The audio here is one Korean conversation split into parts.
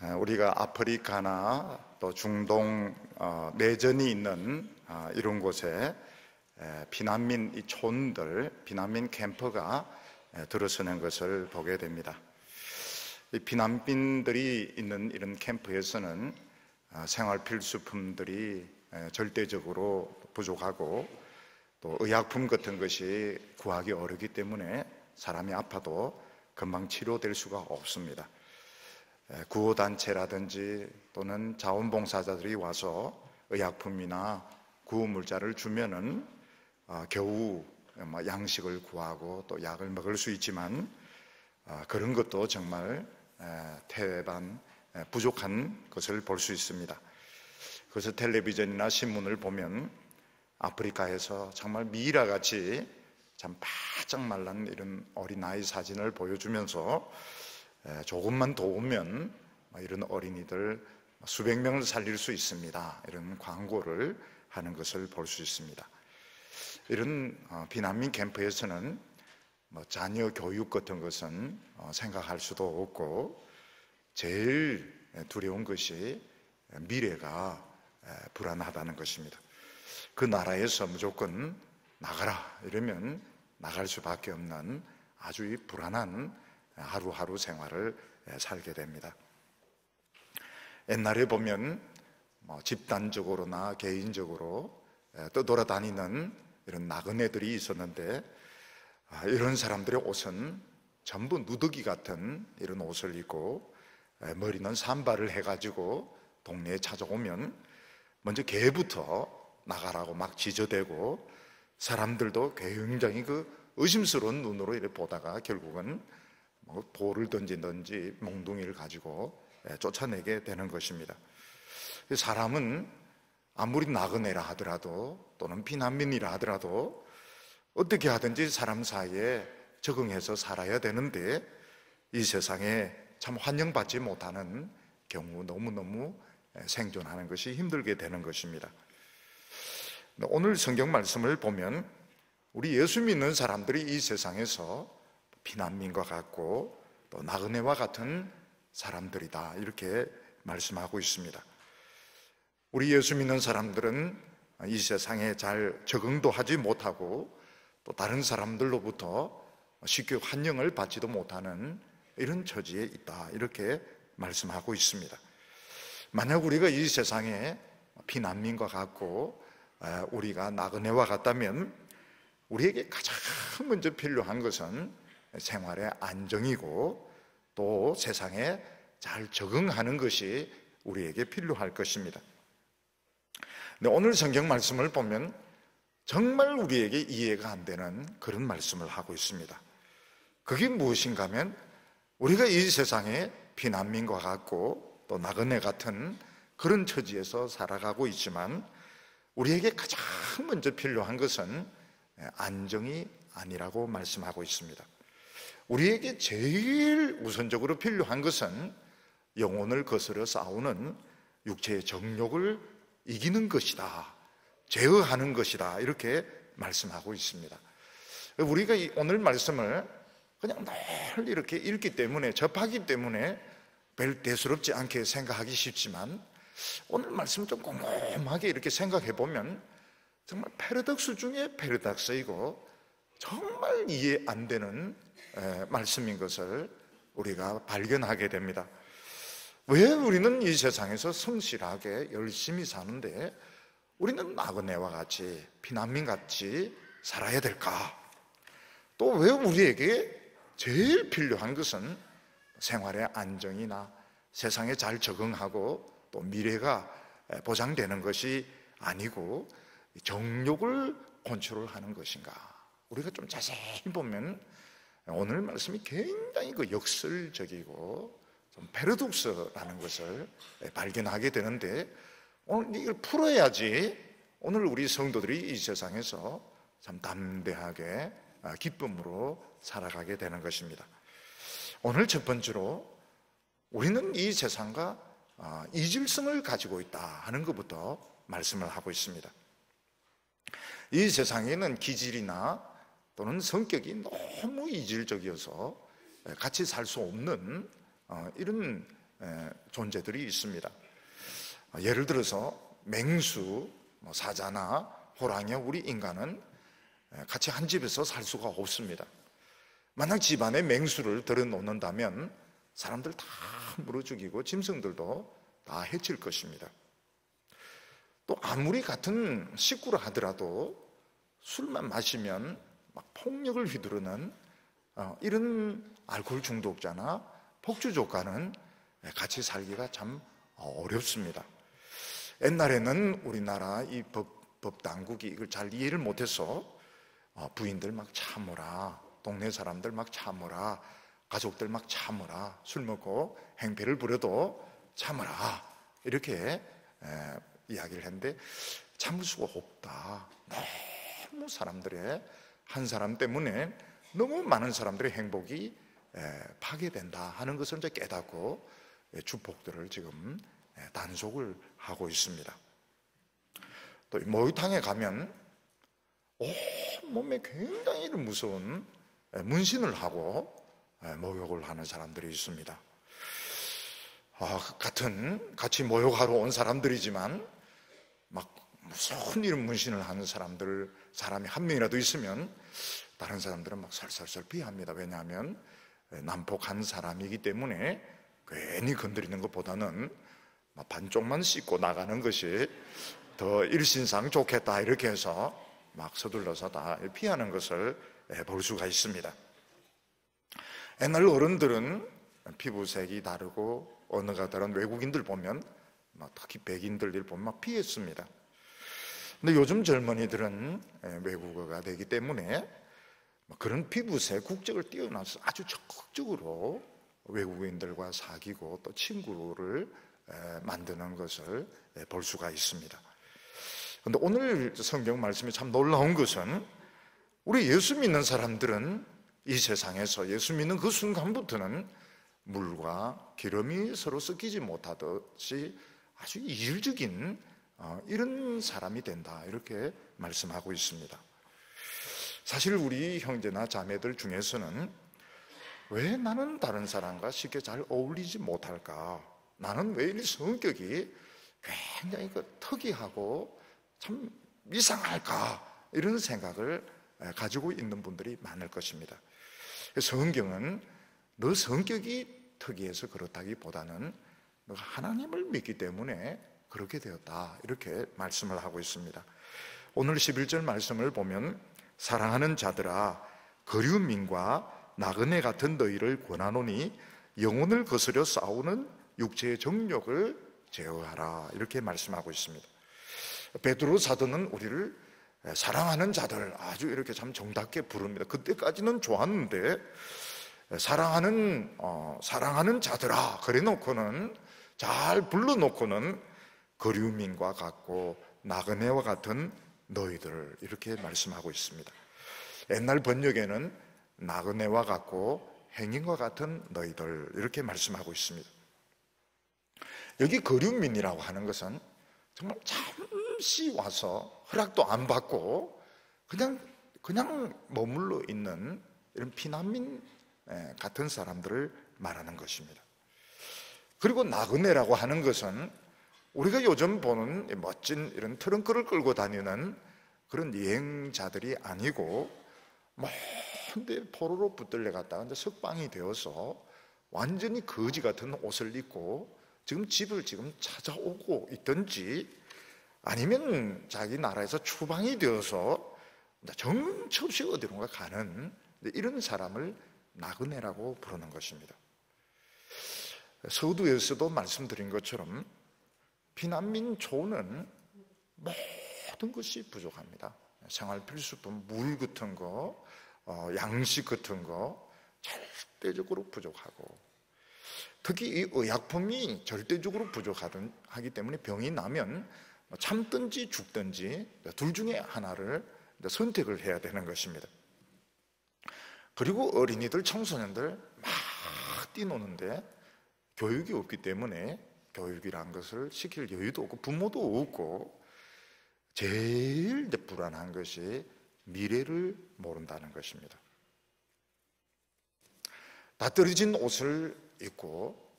우리가 아프리카나 또 중동 내전이 있는 이런 곳에 피난민 이 촌들, 피난민 캠프가 들어서는 것을 보게 됩니다. 이 피난민들이 있는 이런 캠프에서는 생활 필수품들이 절대적으로 부족하고 또 의약품 같은 것이 구하기 어렵기 때문에 사람이 아파도 금방 치료될 수가 없습니다. 구호단체라든지 또는 자원봉사자들이 와서 의약품이나 구호물자를 주면은 겨우 양식을 구하고 또 약을 먹을 수 있지만 그런 것도 정말 태반 부족한 것을 볼 수 있습니다. 그래서 텔레비전이나 신문을 보면 아프리카에서 정말 미라같이 참 바짝 말란 이런 어린아이 사진을 보여주면서 조금만 도우면 이런 어린이들 수백 명을 살릴 수 있습니다, 이런 광고를 하는 것을 볼 수 있습니다. 이런 비난민 캠프에서는 자녀 교육 같은 것은 생각할 수도 없고 제일 두려운 것이 미래가 불안하다는 것입니다. 그 나라에서 무조건 나가라 이러면 나갈 수밖에 없는 아주 불안한 하루하루 생활을 살게 됩니다. 옛날에 보면 집단적으로나 개인적으로 떠돌아다니는 이런 나그네들이 있었는데 이런 사람들의 옷은 전부 누더기 같은 이런 옷을 입고 머리는 산발을 해가지고 동네에 찾아오면 먼저 개부터 나가라고 막 지저대고 사람들도 굉장히 의심스러운 눈으로 이렇게 보다가 결국은 돌을 던지든지 몽둥이를 가지고 쫓아내게 되는 것입니다. 사람은 아무리 나그네라 하더라도 또는 피난민이라 하더라도 어떻게 하든지 사람 사이에 적응해서 살아야 되는데 이 세상에 참 환영받지 못하는 경우 너무너무 생존하는 것이 힘들게 되는 것입니다. 오늘 성경 말씀을 보면 우리 예수 믿는 사람들이 이 세상에서 피난민과 같고 또 나그네와 같은 사람들이다 이렇게 말씀하고 있습니다. 우리 예수 믿는 사람들은 이 세상에 잘 적응도 하지 못하고 또 다른 사람들로부터 쉽게 환영을 받지도 못하는 이런 처지에 있다 이렇게 말씀하고 있습니다. 만약 우리가 이 세상에 피난민과 같고 우리가 나그네와 같다면 우리에게 가장 먼저 필요한 것은 생활의 안정이고 또 세상에 잘 적응하는 것이 우리에게 필요할 것입니다. 근데 오늘 성경 말씀을 보면 정말 우리에게 이해가 안 되는 그런 말씀을 하고 있습니다. 그게 무엇인가 하면 우리가 이 세상에 피난민과 같고 또 나그네 같은 그런 처지에서 살아가고 있지만 우리에게 가장 먼저 필요한 것은 안정이 아니라고 말씀하고 있습니다. 우리에게 제일 우선적으로 필요한 것은 영혼을 거스려 싸우는 육체의 정욕을 이기는 것이다, 제어하는 것이다 이렇게 말씀하고 있습니다. 우리가 오늘 말씀을 그냥 늘 이렇게 읽기 때문에 접하기 때문에 별 대수롭지 않게 생각하기 쉽지만 오늘 말씀을 좀 꼼꼼하게 이렇게 생각해 보면 정말 패러독스 중에 패러독스이고 정말 이해 안 되는 말씀인 것을 우리가 발견하게 됩니다. 왜 우리는 이 세상에서 성실하게 열심히 사는데 우리는 나그네와 같이 피난민 같이 살아야 될까? 또 왜 우리에게 제일 필요한 것은 생활의 안정이나 세상에 잘 적응하고 또 미래가 보장되는 것이 아니고 정욕을 컨트롤하는 것인가? 우리가 좀 자세히 보면 오늘 말씀이 굉장히 역설적이고 좀 패러독스라는 것을 발견하게 되는데 오늘 이걸 풀어야지 오늘 우리 성도들이 이 세상에서 참 담대하게 기쁨으로 살아가게 되는 것입니다. 오늘 첫 번째로 우리는 이 세상과 이질성을 가지고 있다 하는 것부터 말씀을 하고 있습니다. 이 세상에는 기질이나 또는 성격이 너무 이질적이어서 같이 살 수 없는 이런 존재들이 있습니다. 예를 들어서 맹수, 사자나 호랑이와 우리 인간은 같이 한 집에서 살 수가 없습니다. 만약 집안에 맹수를 들여놓는다면 사람들 다 물어 죽이고 짐승들도 다 해칠 것입니다. 또 아무리 같은 식구라 하더라도 술만 마시면 막 폭력을 휘두르는 이런 알코올 중독자나 폭주족과는 같이 살기가 참 어렵습니다. 옛날에는 우리나라 이 법 당국이 이걸 잘 이해를 못해서 부인들 막 참으라, 동네 사람들 막 참으라, 가족들 막 참으라, 술 먹고 행패를 부려도 참으라 이렇게 이야기를 했는데 참을 수가 없다. 너무 사람들의 한 사람 때문에 너무 많은 사람들의 행복이 파괴된다 하는 것을 이제 깨닫고 축복들을 지금 단속을 하고 있습니다. 또 목욕탕에 가면 온몸에 굉장히 무서운 문신을 하고 목욕을 하는 사람들이 있습니다. 같이 목욕하러 온 사람들이지만 막 무서운 이런 문신을 하는 사람이 한 명이라도 있으면 다른 사람들은 막 설설설 피합니다. 왜냐하면 난폭한 사람이기 때문에 괜히 건드리는 것보다는 반쪽만 씻고 나가는 것이 더 일신상 좋겠다 이렇게 해서 막 서둘러서 다 피하는 것을 볼 수가 있습니다. 옛날 어른들은 피부색이 다르고 언어가 다른 외국인들 보면 특히 백인들 보면 막 피했습니다. 근데 요즘 젊은이들은 외국어가 되기 때문에 그런 피부색, 국적을 뛰어넘어서 아주 적극적으로 외국인들과 사귀고 또 친구를 만드는 것을 볼 수가 있습니다. 그런데 오늘 성경 말씀이 참 놀라운 것은 우리 예수 믿는 사람들은 이 세상에서 예수 믿는 그 순간부터는 물과 기름이 서로 섞이지 못하듯이 아주 이질적인 이런 사람이 된다 이렇게 말씀하고 있습니다. 사실 우리 형제나 자매들 중에서는 왜 나는 다른 사람과 쉽게 잘 어울리지 못할까? 나는 왜 이 성격이 굉장히 특이하고 참 이상할까? 이런 생각을 가지고 있는 분들이 많을 것입니다. 성경은 너 성격이 특이해서 그렇다기보다는 너가 하나님을 믿기 때문에 그렇게 되었다 이렇게 말씀을 하고 있습니다. 오늘 11절 말씀을 보면 사랑하는 자들아 그리움인과 나그네 같은 너희를 권하노니 영혼을 거스려 싸우는 육체의 정욕을 제어하라 이렇게 말씀하고 있습니다. 베드로 사도는 우리를 사랑하는 자들 아주 이렇게 참 정답게 부릅니다. 그때까지는 좋았는데 사랑하는 자들아 그래 놓고는 잘 불러놓고는 그리움인과 같고 나그네와 같은 너희들 이렇게 말씀하고 있습니다. 옛날 번역에는 나그네와 같고 행인과 같은 너희들 이렇게 말씀하고 있습니다. 여기 그리움인이라고 하는 것은 정말 잠시 와서 허락도 안 받고 그냥 머물러 있는 이런 피난민 같은 사람들을 말하는 것입니다. 그리고 나그네라고 하는 것은 우리가 요즘 보는 멋진 이런 트렁크를 끌고 다니는 그런 여행자들이 아니고 먼데 포로로 붙들려 갔다가 이제 석방이 되어서 완전히 거지 같은 옷을 입고 집을 찾아오고 있든지 아니면 자기 나라에서 추방이 되어서 정처 없이 어디론가 가는 이런 사람을 나그네라고 부르는 것입니다. 서두에서도 말씀드린 것처럼 피난민 초는 모든 것이 부족합니다. 생활 필수품, 물 같은 거, 양식 같은 거 절대적으로 부족하고 특히 이 의약품이 절대적으로 부족하기 때문에 병이 나면 참든지 죽든지 둘 중에 하나를 선택을 해야 되는 것입니다. 그리고 어린이들, 청소년들 막 뛰노는데 교육이 없기 때문에 교육이란 것을 시킬 여유도 없고 부모도 없고 제일 불안한 것이 미래를 모른다는 것입니다. 다 떨어진 옷을 입고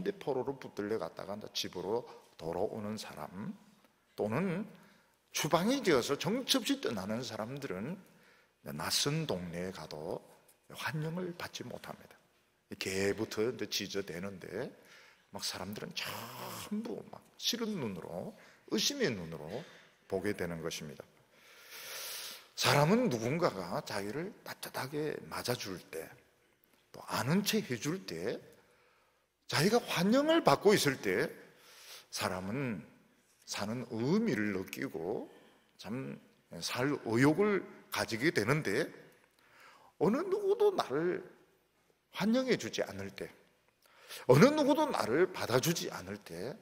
포로로 붙들려 갔다가 집으로 돌아오는 사람, 또는 추방이 되어서 정처 없이 떠나는 사람들은 낯선 동네에 가도 환영을 받지 못합니다. 개부터 이제 지저대는데 막 사람들은 전부 막 싫은 눈으로, 의심의 눈으로 보게 되는 것입니다. 사람은 누군가가 자기를 따뜻하게 맞아줄 때, 또 아는 체 해줄 때, 자기가 환영을 받고 있을 때 사람은 사는 의미를 느끼고 참 살 의욕을 가지게 되는데, 어느 누구도 나를 환영해 주지 않을 때, 어느 누구도 나를 받아주지 않을 때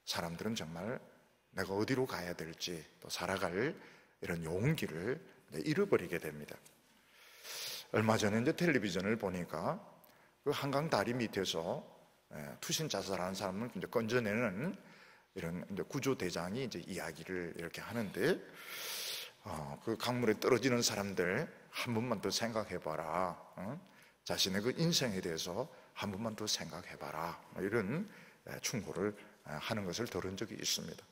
사람들은 정말 내가 어디로 가야 될지, 또 살아갈 이런 용기를 잃어버리게 됩니다. 얼마 전에 이제 텔레비전을 보니까 그 한강 다리 밑에서 투신 자살하는 사람을 이제 건져내는 이런 이제 구조대장이 이제 이야기를 이렇게 하는데, 그 강물에 떨어지는 사람들 한 번만 더 생각해봐라. 자신의 그 인생에 대해서 한 번만 더 생각해봐라. 이런 충고를 하는 것을 들은 적이 있습니다.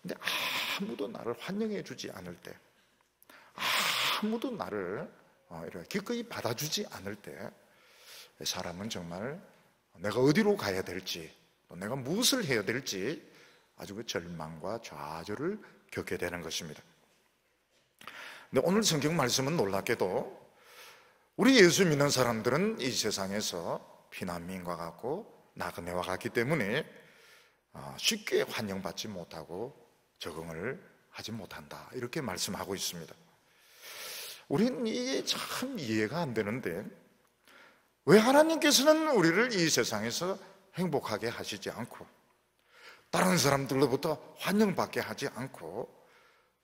근데 아무도 나를 환영해 주지 않을 때, 아무도 나를 이렇게 기꺼이 받아주지 않을 때 사람은 정말 내가 어디로 가야 될지, 또 내가 무엇을 해야 될지 아주 그 절망과 좌절을 겪게 되는 것입니다. 근데 오늘 성경 말씀은 놀랍게도 우리 예수 믿는 사람들은 이 세상에서 피난민과 같고 나그네와 같기 때문에 쉽게 환영받지 못하고 적응을 하지 못한다, 이렇게 말씀하고 있습니다. 우리는 이게 참 이해가 안 되는데, 왜 하나님께서는 우리를 이 세상에서 행복하게 하시지 않고 다른 사람들로부터 환영받게 하지 않고,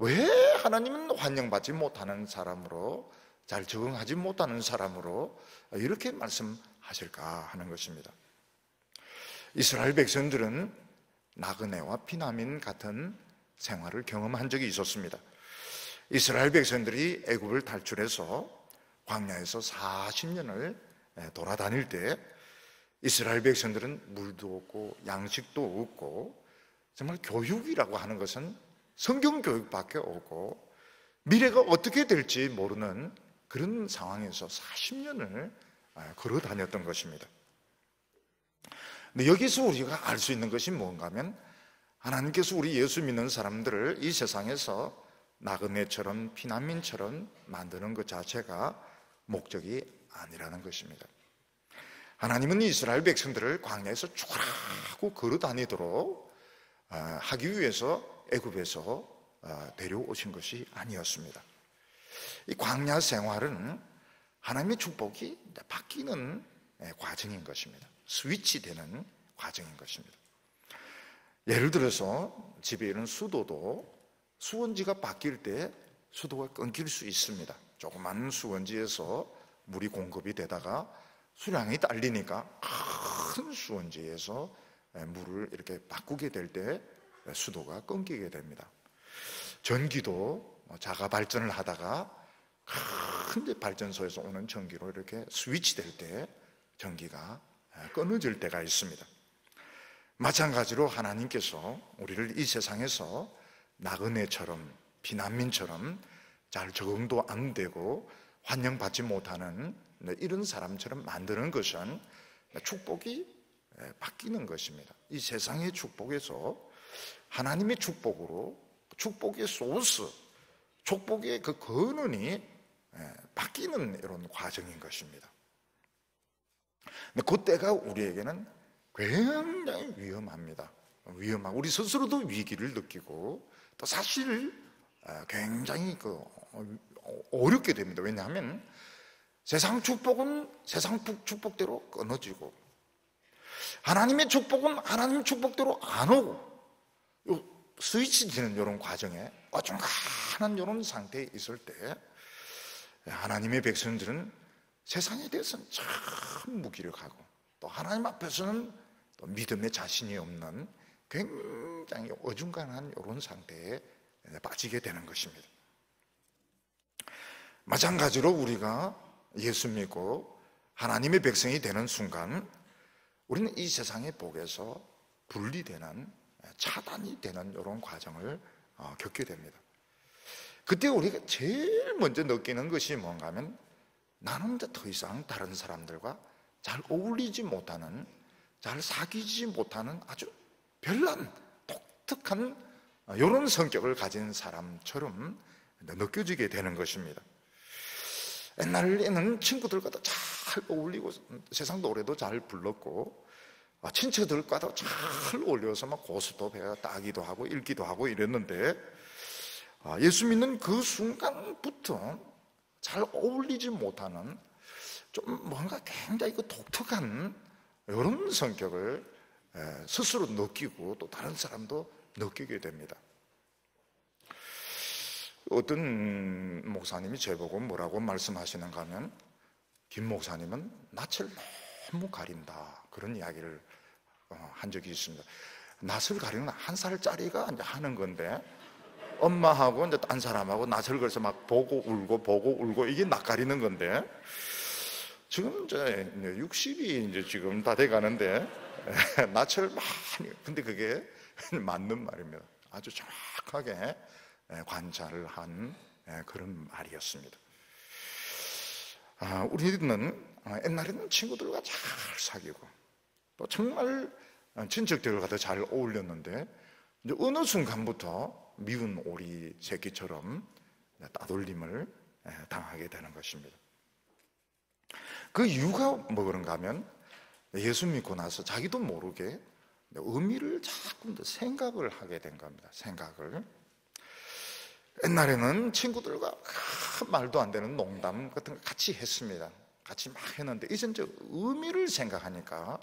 왜 하나님은 환영받지 못하는 사람으로, 잘 적응하지 못하는 사람으로 이렇게 말씀하실까 하는 것입니다. 이스라엘 백성들은 나그네와 피난민 같은 생활을 경험한 적이 있었습니다. 이스라엘 백성들이 애굽을 탈출해서 광야에서 40년을 돌아다닐 때 이스라엘 백성들은 물도 없고 양식도 없고, 정말 교육이라고 하는 것은 성경 교육밖에 없고 미래가 어떻게 될지 모르는 그런 상황에서 40년을 걸어 다녔던 것입니다. 근데 여기서 우리가 알 수 있는 것이 뭔가 하면, 하나님께서 우리 예수 믿는 사람들을 이 세상에서 나그네처럼 피난민처럼 만드는 것 자체가 목적이 아니라는 것입니다. 하나님은 이스라엘 백성들을 광야에서 죽으라고 걸어 다니도록 하기 위해서 애굽에서 데려오신 것이 아니었습니다. 이 광야 생활은 하나님의 축복이 바뀌는 과정인 것입니다. 스위치되는 과정인 것입니다. 예를 들어서 집에 있는 수도도 수원지가 바뀔 때 수도가 끊길 수 있습니다. 조그만 수원지에서 물이 공급이 되다가 수량이 딸리니까 큰 수원지에서 물을 이렇게 바꾸게 될 때 수도가 끊기게 됩니다. 전기도 자가 발전을 하다가 큰 발전소에서 오는 전기로 이렇게 스위치될 때 전기가 끊어질 때가 있습니다. 마찬가지로 하나님께서 우리를 이 세상에서 나그네처럼 피난민처럼 잘 적응도 안 되고 환영받지 못하는 이런 사람처럼 만드는 것은 축복이 바뀌는 것입니다. 이 세상의 축복에서 하나님의 축복으로, 축복의 소스, 축복의 그 근원이 바뀌는 이런 과정인 것입니다. 근데 그때가 우리에게는 굉장히 위험합니다. 위험하고 우리 스스로도 위기를 느끼고 또 사실 굉장히 어렵게 됩니다. 왜냐하면 세상 축복은 세상 축복대로 끊어지고 하나님의 축복은 하나님의 축복대로 안 오고, 스위치 되는 이런 과정에 어중간한 이런 상태에 있을 때 하나님의 백성들은 세상에 대해서는 참 무기력하고 또 하나님 앞에서는 또 믿음에 자신이 없는 굉장히 어중간한 이런 상태에 빠지게 되는 것입니다. 마찬가지로 우리가 예수 믿고 하나님의 백성이 되는 순간 우리는 이 세상의 복에서 분리되는, 차단이 되는 이런 과정을 겪게 됩니다. 그때 우리가 제일 먼저 느끼는 것이 뭔가 하면, 나는 이제 더 이상 다른 사람들과 잘 어울리지 못하는, 잘 사귀지 못하는 아주 별난, 독특한 이런 성격을 가진 사람처럼 느껴지게 되는 것입니다. 옛날에는 친구들과도 잘 어울리고 세상 노래도 잘 불렀고 친척들과도 잘 어울려서 막 고수도 배워 따기도 하고 읽기도 하고 이랬는데, 예수 믿는 그 순간부터 잘 어울리지 못하는 좀 뭔가 굉장히 그 독특한 이런 성격을 스스로 느끼고 또 다른 사람도 느끼게 됩니다. 어떤 목사님이 저보고 뭐라고 말씀하시는가 하면, 김 목사님은 낯을 너무 가린다, 그런 이야기를 한 적이 있습니다. 낯을 가리는 1살짜리가 이제 하는 건데, 엄마하고 이제 딴 사람하고 낯을 그래서 막 보고 울고 이게 낯 가리는 건데, 지금 이제 60이 이제 지금 다 돼 가는데 낯을 많이, 근데 그게 맞는 말입니다. 아주 정확하게 관찰을 한 그런 말이었습니다. 우리는 옛날에는 친구들과 잘 사귀고 또 정말 친척들과도 잘 어울렸는데, 이제 어느 순간부터 미운 오리 새끼처럼 따돌림을 당하게 되는 것입니다. 그 이유가 뭐 그런가 하면, 예수 믿고 나서 자기도 모르게 의미를 자꾸 생각을 하게 된 겁니다. 생각을. 옛날에는 친구들과 말도 안 되는 농담 같은 거 같이 했습니다. 같이 막 했는데, 이제 의미를 생각하니까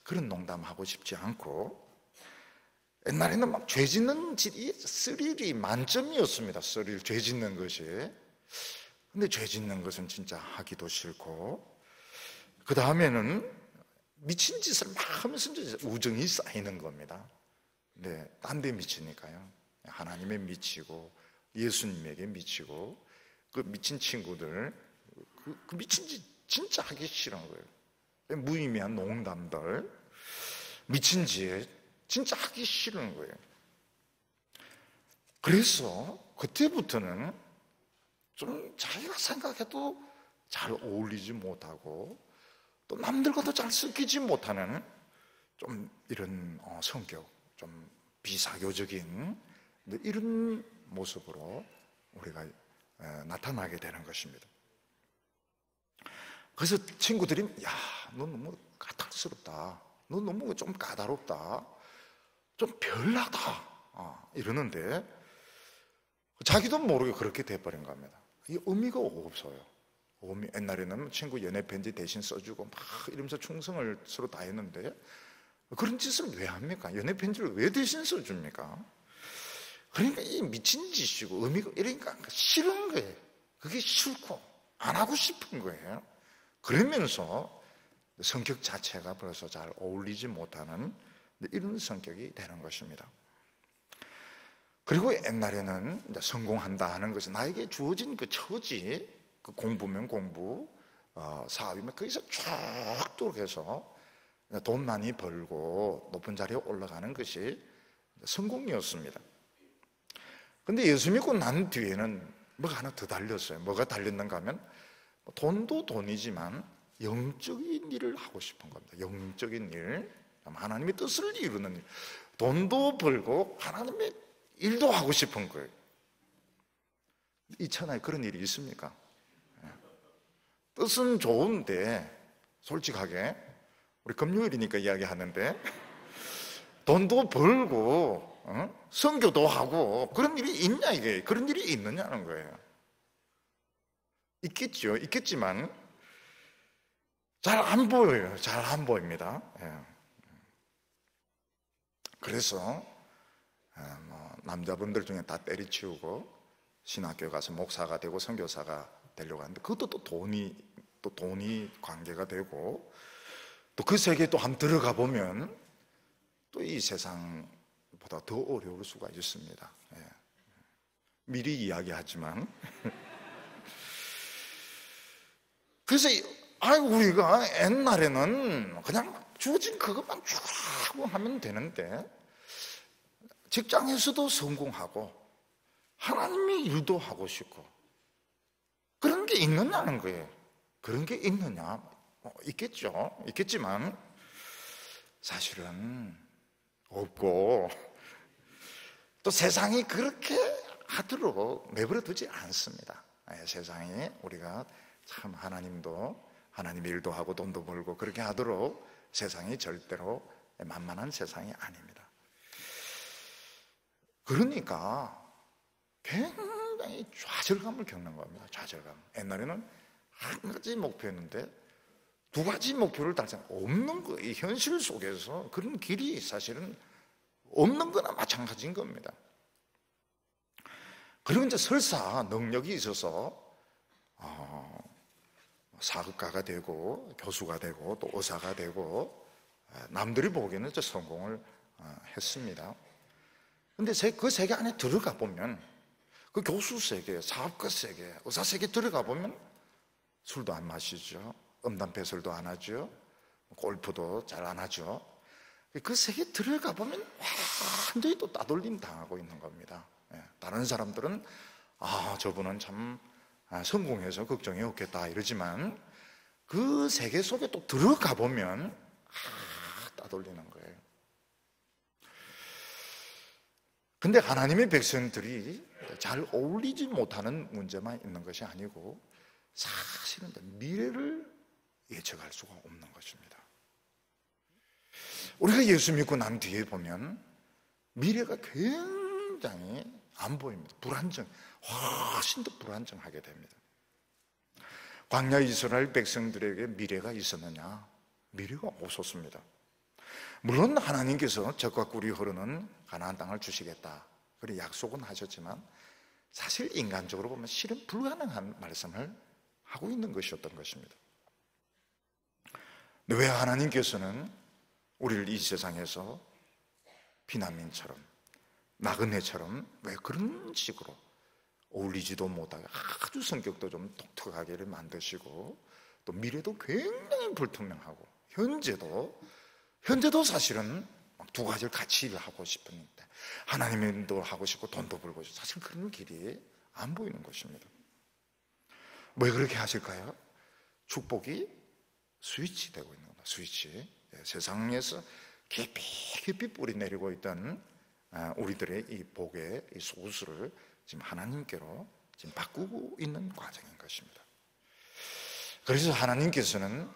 그런 농담 하고 싶지 않고, 옛날에는 막 죄 짓는 질이 스릴이 만점이었습니다. 스릴, 죄 짓는 것이. 근데 죄 짓는 것은 진짜 하기도 싫고, 그 다음에는 미친 짓을 막 하면서 이제 우정이 쌓이는 겁니다. 네, 딴 데 미치니까요. 하나님에 미치고 예수님에게 미치고, 그 미친 친구들, 그 미친 짓 진짜 하기 싫은 거예요. 무의미한 농담들, 미친 짓 진짜 하기 싫은 거예요. 그래서 그때부터는 좀 자기가 생각해도 잘 어울리지 못하고 또 남들과도 잘 섞이지 못하는 좀 이런 성격, 좀 비사교적인 이런 모습으로 우리가 나타나게 되는 것입니다. 그래서 친구들이, 야, 너 너무 까탈스럽다, 너 너무 좀 까다롭다, 좀 별나다 이러는데, 자기도 모르게 그렇게 돼버린 겁니다. 이게 의미가 없어요. 옛날에는 친구 연애 편지 대신 써주고 막 이러면서 충성을 서로 다했는데, 그런 짓을 왜 합니까? 연애 편지를 왜 대신 써줍니까? 그러니까 이 미친 짓이고 의미가, 이러니까 싫은 거예요. 그게 싫고 안 하고 싶은 거예요. 그러면서 성격 자체가 벌써 잘 어울리지 못하는 이런 성격이 되는 것입니다. 그리고 옛날에는 이제 성공한다 하는 것은 나에게 주어진 그 처지, 그 공부면 공부, 사업이면 거기서 쭉 dur어서 돈 많이 벌고 높은 자리에 올라가는 것이 성공이었습니다. 근데 예수 믿고 난 뒤에는 뭐가 하나 더 달렸어요. 뭐가 달렸는가 하면, 돈도 돈이지만 영적인 일을 하고 싶은 겁니다. 영적인 일, 하나님의 뜻을 이루는 일. 돈도 벌고 하나님의 일도 하고 싶은 거예요. 이 천하에 그런 일이 있습니까? 뜻은 좋은데, 솔직하게 우리 금요일이니까 이야기하는데, 돈도 벌고 선교도 하고 그런 일이 있냐, 이게 그런 일이 있느냐는 거예요. 있겠죠. 있겠지만 잘 안 보여요. 잘 안 보입니다. 그래서 남자분들 중에 다 때리치우고 신학교 가서 목사가 되고 선교사가 되려고 하는데, 그것도 또 돈이 관계가 되고, 또 그 세계에 또 한번 들어가 보면 또 이 세상보다 더 어려울 수가 있습니다. 미리 이야기하지만 그래서 우리가 옛날에는 그냥 주어진 그것만 쭉 하면 되는데 직장에서도 성공하고 하나님의 일도 하고 싶고 그런 게 있느냐는 거예요. 그런 게 있느냐? 있겠죠. 있겠지만 사실은 없고 또 세상이 그렇게 하도록 내버려 두지 않습니다. 세상이 우리가 참 하나님의 일도 하고 돈도 벌고 그렇게 하도록 세상이 절대로 만만한 세상이 아닙니다. 그러니까 굉장히 좌절감을 겪는 겁니다. 좌절감. 옛날에는 한 가지 목표였는데 두 가지 목표를 달성 없는 거, 이 현실 속에서 그런 길이 사실은 없는 거나 마찬가지인 겁니다. 그리고 이제 설사 능력이 있어서 사업가가 되고 교수가 되고 또 의사가 되고 남들이 보기에는 성공을 했습니다. 근데 그 세계 안에 들어가 보면 그 교수 세계, 사업가 세계, 의사 세계 들어가 보면 술도 안 마시죠. 음담배설도 안 하죠. 골프도 잘 안 하죠. 그 세계 들어가 보면 완전히 또 따돌림 당하고 있는 겁니다. 다른 사람들은 저분은 참 성공해서 걱정이 없겠다 이러지만 그 세계 속에 또 들어가 보면 따돌리는 거예요. 근데 하나님의 백성들이 잘 어울리지 못하는 문제만 있는 것이 아니고 사실은 미래를 예측할 수가 없는 것입니다. 우리가 예수 믿고 난 뒤에 보면 미래가 굉장히 안 보입니다. 훨씬 더 불안정하게 됩니다. 광야 이스라엘 백성들에게 미래가 있었느냐? 미래가 없었습니다. 물론 하나님께서 적과 꿀이 흐르는 가나안 땅을 주시겠다 그렇게 약속은 하셨지만 사실 인간적으로 보면 실현 불가능한 말씀을 하고 있는 것이었던 것입니다. 왜 하나님께서는 우리를 이 세상에서 피난민처럼 나그네처럼 왜 그런 식으로 어울리지도 못하게 아주 성격도 좀 독특하게 만드시고 또 미래도 굉장히 불투명하고 현재도 사실은 두 가지를 같이 하고 싶은데 하나님의 일도 하고 싶고 돈도 벌고 싶고 사실 그런 길이 안 보이는 것입니다. 왜 그렇게 하실까요? 축복이 스위치되고 있는 겁니다. 스위치. 세상에서 깊이 뿌리 내리고 있던 우리들의 이 복의 이 소스를 지금 하나님께로 지금 바꾸고 있는 과정인 것입니다. 그래서 하나님께서는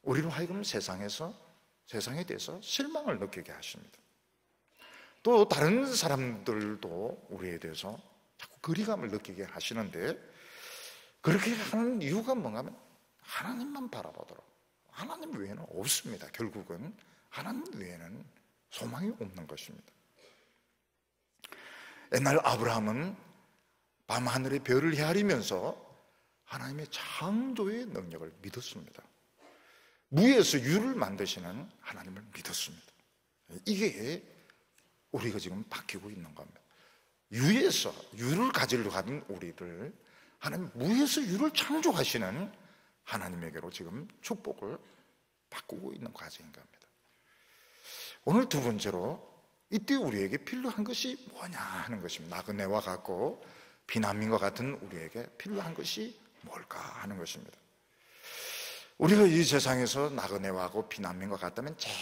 우리로 하여금 세상에 대해서 실망을 느끼게 하십니다. 또 다른 사람들도 우리에 대해서 자꾸 거리감을 느끼게 하시는데 그렇게 하는 이유가 뭔가 하면 하나님만 바라보도록 하나님 외에는 없습니다. 결국은 하나님 외에는 소망이 없는 것입니다. 옛날 아브라함은 밤하늘의 별을 헤아리면서 하나님의 창조의 능력을 믿었습니다. 무에서 유를 만드시는 하나님을 믿었습니다. 이게 우리가 지금 바뀌고 있는 겁니다. 유에서 유를 가지려고 하는 우리를 하나님 무에서 유를 창조하시는 하나님에게로 지금 축복을 바꾸고 있는 과정인 겁니다. 오늘 두 번째로 이때 우리에게 필요한 것이 뭐냐 하는 것입니다. 나그네와 같고 비난민과 같은 우리에게 필요한 것이 뭘까 하는 것입니다. 우리가 이 세상에서 나그네와 같고 비난민과 같다면 제일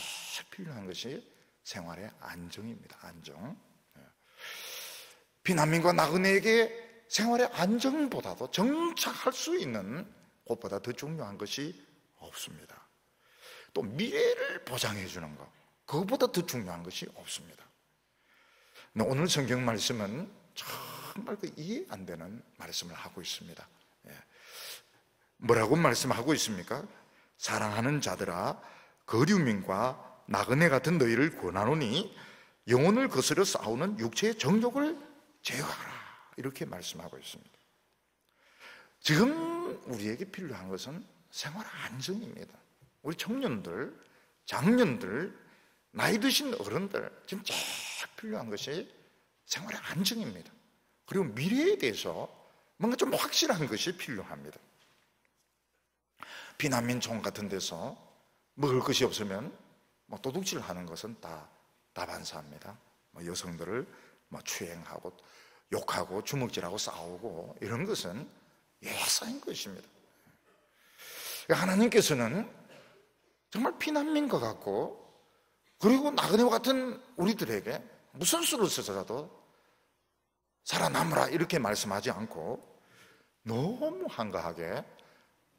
필요한 것이 생활의 안정입니다. 안정. 비난민과 나그네에게 생활의 안정보다도 정착할 수 있는 것보다 더 중요한 것이 없습니다. 또 미래를 보장해 주는 것, 그것보다 더 중요한 것이 없습니다. 오늘 성경 말씀은 정말 이해 안 되는 말씀을 하고 있습니다. 뭐라고 말씀하고 있습니까? 사랑하는 자들아 거류민과 나그네 같은 너희를 권하노니 영혼을 거스려 싸우는 육체의 정욕을 제어하라 이렇게 말씀하고 있습니다. 지금 우리에게 필요한 것은 생활 안정입니다. 우리 청년들, 장년들, 나이 드신 어른들 지금 제일 필요한 것이 생활의 안정입니다. 그리고 미래에 대해서 뭔가 좀 확실한 것이 필요합니다. 비난민촌 같은 데서 먹을 것이 없으면 도둑질하는 것은 다 다반사입니다. 여성들을 추행하고 욕하고 주먹질하고 싸우고 이런 것은 예사인 것입니다. 하나님께서는 정말 피난민과 같고, 그리고 나그네와 같은 우리들에게 무슨 수를 써서라도 살아남으라 이렇게 말씀하지 않고 너무 한가하게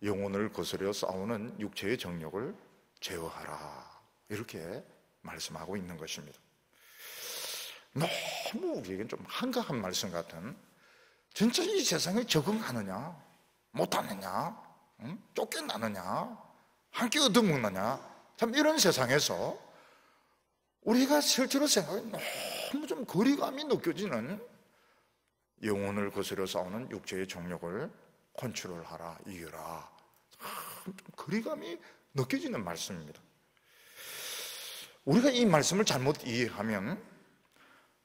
영혼을 거스려 싸우는 육체의 정욕을 제어하라 이렇게 말씀하고 있는 것입니다. 너무 우리에겐 좀 한가한 말씀 같은, 진짜 이 세상에 적응하느냐 못하느냐, 쫓겨나느냐 한 끼 얻어먹느냐, 참 이런 세상에서 우리가 실제로 생각해 너무 좀 거리감이 느껴지는 영혼을 거스려 싸우는 육체의 정욕을 컨트롤하라, 이겨라, 참 거리감이 느껴지는 말씀입니다. 우리가 이 말씀을 잘못 이해하면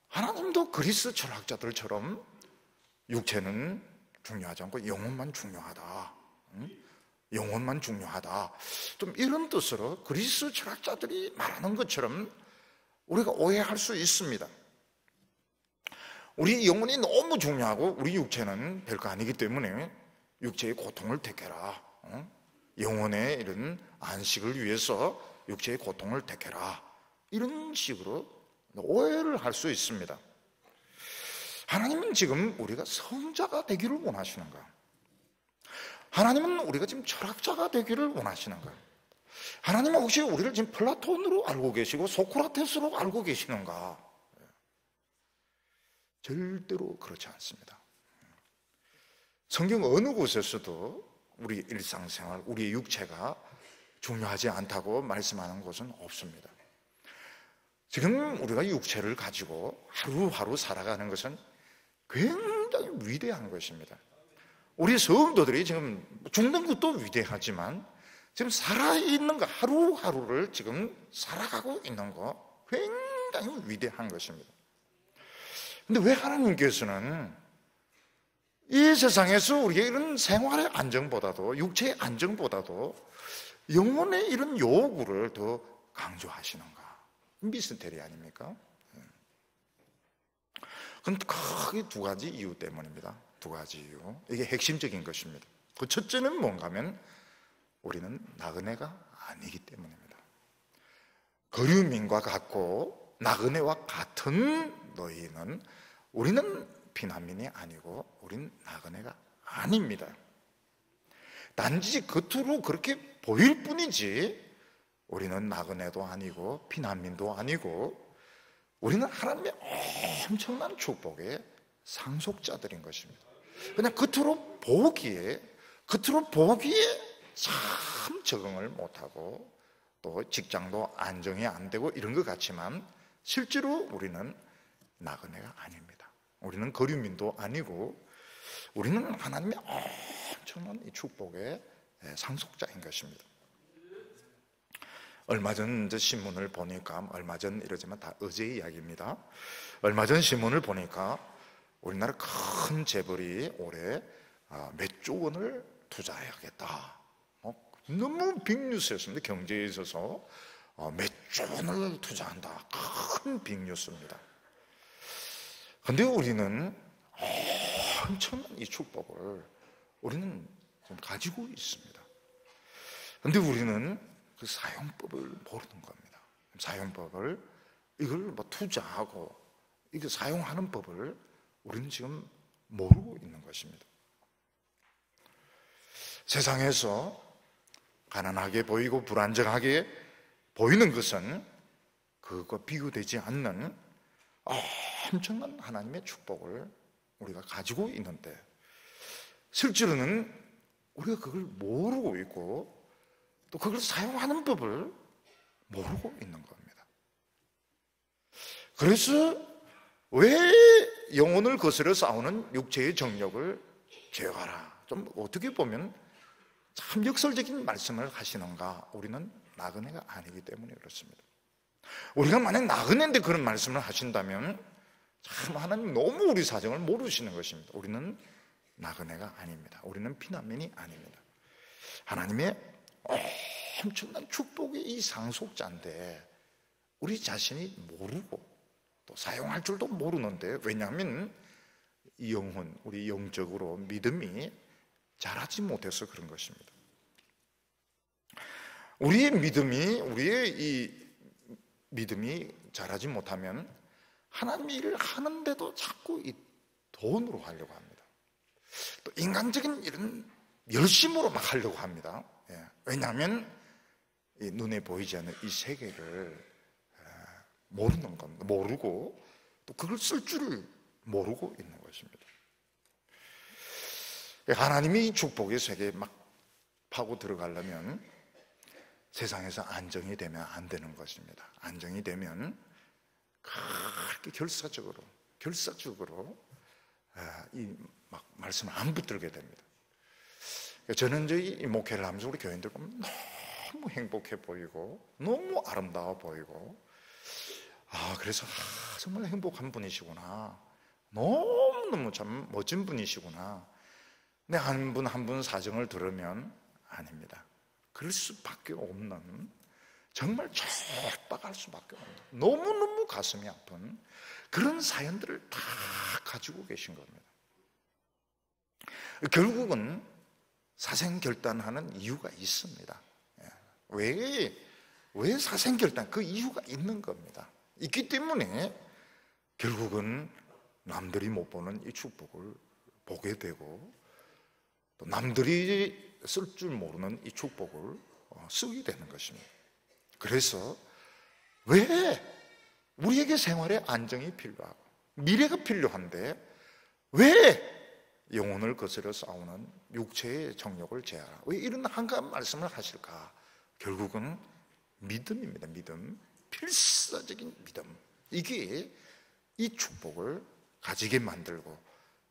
하나님도 그리스 철학자들처럼 육체는 중요하지 않고 영혼만 중요하다, 영혼만 중요하다, 좀 이런 뜻으로 그리스 철학자들이 말하는 것처럼 우리가 오해할 수 있습니다. 우리 영혼이 너무 중요하고 우리 육체는 별거 아니기 때문에 육체의 고통을 택해라, 영혼의 이런 안식을 위해서 육체의 고통을 택해라, 이런 식으로 오해를 할 수 있습니다. 하나님은 지금 우리가 성자가 되기를 원하시는가? 하나님은 우리가 지금 철학자가 되기를 원하시는가? 하나님은 혹시 우리를 지금 플라톤으로 알고 계시고 소크라테스로 알고 계시는가? 절대로 그렇지 않습니다. 성경 어느 곳에서도 우리 일상생활, 우리의 육체가 중요하지 않다고 말씀하는 곳은 없습니다. 지금 우리가 육체를 가지고 하루하루 살아가는 것은 굉장히 위대한 것입니다. 우리 성도들이 지금 죽는 것도 위대하지만 지금 살아있는 거, 하루하루를 지금 살아가고 있는 거 굉장히 위대한 것입니다. 근데 왜 하나님께서는 이 세상에서 우리의 이런 생활의 안정보다도, 육체의 안정보다도 영혼의 이런 요구를 더 강조하시는가? 미스테리 아닙니까? 그건 크게 두 가지 이유 때문입니다. 두 가지 이유. 이게 핵심적인 것입니다. 그 첫째는 뭔가 하면 우리는 나그네가 아니기 때문입니다. 거류민과 같고 나그네와 같은 너희는, 우리는 피난민이 아니고 우린 나그네가 아닙니다. 단지 겉으로 그렇게 보일 뿐이지 우리는 나그네도 아니고 피난민도 아니고 우리는 하나님의 엄청난 축복의 상속자들인 것입니다. 그냥 겉으로 보기에 참 적응을 못하고 또 직장도 안정이 안 되고 이런 것 같지만 실제로 우리는 나그네가 아닙니다. 우리는 거류민도 아니고 우리는 하나님의 엄청난 이 축복의 상속자인 것입니다. 얼마 전 신문을 보니까, 얼마 전 이러지만 다 어제 이야기입니다. 얼마 전 신문을 보니까 우리나라 큰 재벌이 올해 몇 조 원을 투자해야겠다, 너무 빅뉴스였습니다. 경제에 있어서 몇 조 원을 투자한다, 큰 빅뉴스입니다. 그런데 우리는 엄청난 이 축복을 우리는 좀 가지고 있습니다. 그런데 우리는 그 사용법을 모르는 겁니다. 사용법을, 이걸 투자하고 이거 사용하는 법을 우리는 지금 모르고 있는 것입니다. 세상에서 가난하게 보이고 불안정하게 보이는 것은 그거 비교되지 않는 엄청난 하나님의 축복을 우리가 가지고 있는데 실제로는 우리가 그걸 모르고 있고 또 그걸 사용하는 법을 모르고 있는 겁니다. 그래서 왜 영혼을 거스려 싸우는 육체의 정욕을 제어하라, 좀 어떻게 보면 참 역설적인 말씀을 하시는가? 우리는 나그네가 아니기 때문에 그렇습니다. 우리가 만약 나그네인데 그런 말씀을 하신다면 참 하나님 너무 우리 사정을 모르시는 것입니다. 우리는 나그네가 아닙니다. 우리는 피난민이 아닙니다. 하나님의 엄청난 축복의 이 상속자인데 우리 자신이 모르고 또 사용할 줄도 모르는데, 왜냐하면 이 영혼, 우리 영적으로 믿음이 자라지 못해서 그런 것입니다. 우리의 이 믿음이 자라지 못하면 하나님 일을 하는데도 자꾸 이 돈으로 하려고 합니다. 또 인간적인 일은 열심으로 막 하려고 합니다. 왜냐하면 이 눈에 보이지 않는 이 세계를 모르는 겁니다. 모르고 또 그걸 쓸 줄을 모르고 있는 것입니다. 하나님이 축복의 세계에 막 파고 들어가려면 세상에서 안정이 되면 안 되는 것입니다. 안정이 되면 그렇게 결사적으로 이 막 말씀을 안 붙들게 됩니다. 저는 이 목회를 하면서 우리 교인들 보면 너무 행복해 보이고 너무 아름다워 보이고, 그래서 정말 행복한 분이시구나, 너무너무 참 멋진 분이시구나. 근데 한 분 한 분 사정을 들으면 아닙니다. 그럴 수밖에 없는, 정말 절박할 수밖에 없는, 너무너무 가슴이 아픈 그런 사연들을 다 가지고 계신 겁니다. 결국은 사생결단하는 이유가 있습니다. 왜 사생결단, 그 이유가 있는 겁니다. 있기 때문에 결국은 남들이 못 보는 이 축복을 보게 되고, 또 남들이 쓸 줄 모르는 이 축복을 쓰게 되는 것입니다. 그래서 왜 우리에게 생활에 안정이 필요하고 미래가 필요한데 왜 영혼을 거스려 싸우는 육체의 정욕을 제하라, 왜 이런 한가한 말씀을 하실까? 결국은 믿음입니다. 믿음, 필사적인 믿음. 이게 이 축복을 가지게 만들고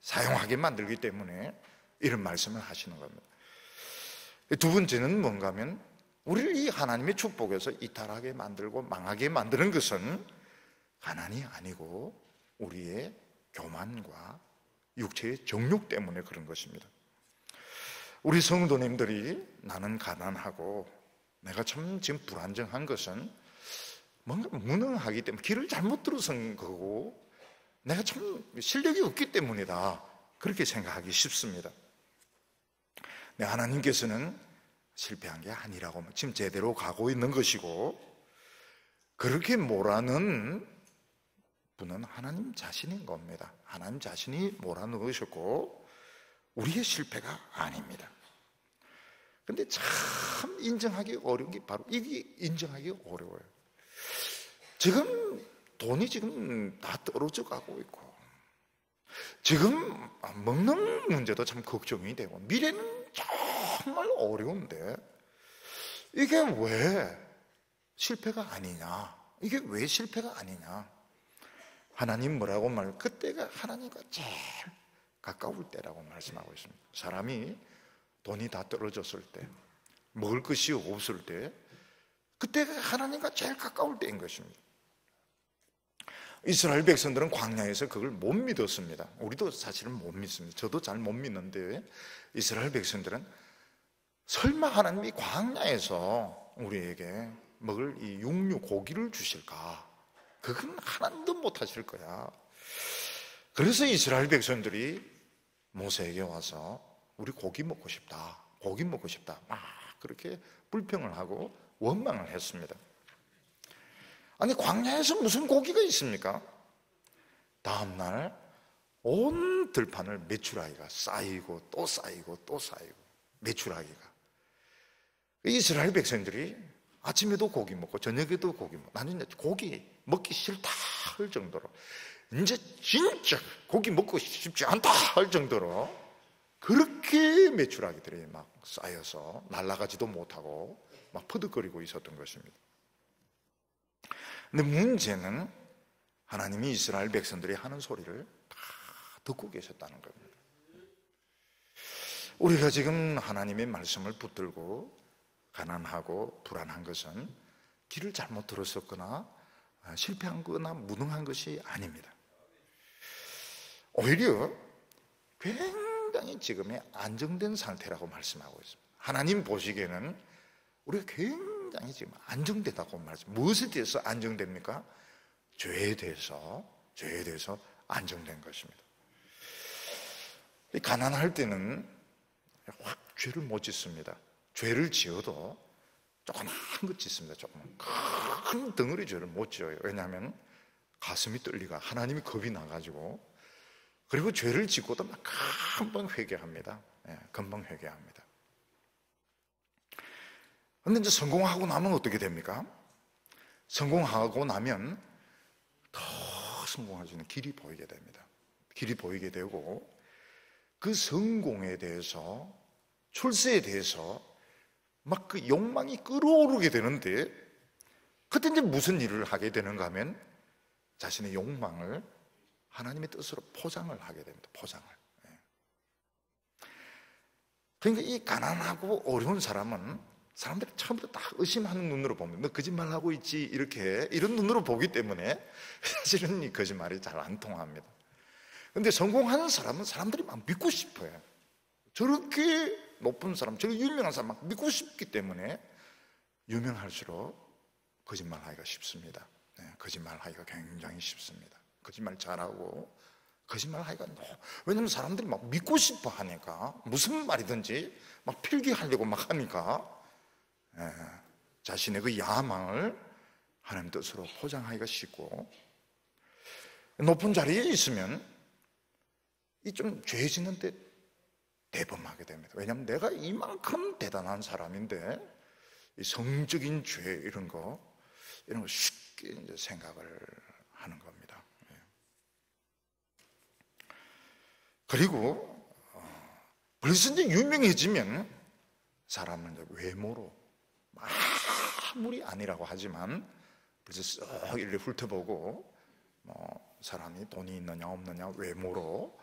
사용하게 만들기 때문에 이런 말씀을 하시는 겁니다. 두 번째는 뭔가 하면, 우리를 이 하나님의 축복에서 이탈하게 만들고 망하게 만드는 것은 가난이 아니고 우리의 교만과 육체의 정욕 때문에 그런 것입니다. 우리 성도님들이 나는 가난하고 내가 참 지금 불안정한 것은 뭔가 무능하기 때문에, 길을 잘못 들어선 거고 내가 참 실력이 없기 때문이다, 그렇게 생각하기 쉽습니다. 근데 하나님께서는 실패한 게 아니라고, 지금 제대로 가고 있는 것이고, 그렇게 몰아넣은 분은 하나님 자신인 겁니다. 하나님 자신이 몰아넣으셨고 우리의 실패가 아닙니다. 그런데 참 인정하기 어려운 게 바로 이게 인정하기 어려워요. 지금 돈이 지금 다 떨어져 가고 있고, 지금 먹는 문제도 참 걱정이 되고, 미래는 정말 어려운데 이게 왜 실패가 아니냐? 이게 왜 실패가 아니냐? 하나님 뭐라고 그때가 하나님과 제일 가까울 때라고 말씀하고 있습니다. 사람이 돈이 다 떨어졌을 때, 먹을 것이 없을 때, 그때가 하나님과 제일 가까울 때인 것입니다. 이스라엘 백성들은 광야에서 그걸 못 믿었습니다. 우리도 사실은 못 믿습니다. 저도 잘 못 믿는데, 이스라엘 백성들은 설마 하나님이 광야에서 우리에게 먹을 이 육류 고기를 주실까? 그건 하나님도 못 하실 거야. 그래서 이스라엘 백성들이 모세에게 와서 우리 고기 먹고 싶다, 고기 먹고 싶다, 막 그렇게 불평을 하고 원망을 했습니다. 아니, 광야에서 무슨 고기가 있습니까? 다음날 온 들판을 메추라기가 쌓이고 또 쌓이고 또 쌓이고, 메추라기가. 이스라엘 백성들이 아침에도 고기 먹고 저녁에도 고기 먹고, 나는 이제 고기 먹기 싫다 할 정도로, 이제 진짜 고기 먹고 싶지 않다 할 정도로 그렇게 메추라기들이 막 쌓여서 날아가지도 못하고 막 퍼득거리고 있었던 것입니다. 근데 문제는 하나님이 이스라엘 백성들이 하는 소리를 다 듣고 계셨다는 겁니다. 우리가 지금 하나님의 말씀을 붙들고 가난하고 불안한 것은 길을 잘못 들었었거나 실패한 거나 무능한 것이 아닙니다. 오히려 굉장히 지금의 안정된 상태라고 말씀하고 있습니다. 하나님 보시기에는 우리가 굉장히 굉장히 지금 안정되다고 말하죠. 무엇에 대해서 안정됩니까? 죄에 대해서 안정된 것입니다. 가난할 때는 확 죄를 못 짓습니다. 죄를 지어도 조그만 것 짓습니다. 조그만 큰 덩어리 죄를 못 지어요. 왜냐하면 가슴이 떨리가 하나님이 겁이 나가지고, 그리고 죄를 짓고도 막 금방 회개합니다. 금방 회개합니다. 그런데 이제 성공하고 나면 어떻게 됩니까? 성공하고 나면 더 성공할 수 있는 길이 보이게 됩니다. 길이 보이게 되고, 그 성공에 대해서, 출세에 대해서 막 그 욕망이 끌어오르게 되는데, 그때 이제 무슨 일을 하게 되는가 하면 자신의 욕망을 하나님의 뜻으로 포장을 하게 됩니다. 포장을. 그러니까 이 가난하고 어려운 사람은 사람들이 처음부터 다 의심하는 눈으로 봅니다. 너 거짓말하고 있지, 이런 눈으로 보기 때문에 사실은 이 거짓말이 잘 안 통합니다. 그런데 성공하는 사람은 사람들이 막 믿고 싶어요. 저렇게 높은 사람, 저렇게 유명한 사람 막 믿고 싶기 때문에 유명할수록 거짓말하기가 쉽습니다. 거짓말하기가 굉장히 쉽습니다. 거짓말 잘하고 거짓말하기가 왜냐하면 사람들이 막 믿고 싶어 하니까, 무슨 말이든지 막 필기하려고 막 하니까 자신의 그 야망을 하나님 뜻으로 포장하기가 쉽고, 높은 자리에 있으면 이 좀 죄 짓는데 대범하게 됩니다. 왜냐하면 내가 이만큼 대단한 사람인데 이 성적인 죄 이런 거 쉽게 이제 생각을 하는 겁니다. 그리고 벌써 이제 유명해지면 사람은 이제 외모로, 아무리 아니라고 하지만 벌써 쏙 이렇게 훑어보고 사람이 돈이 있느냐 없느냐 외모로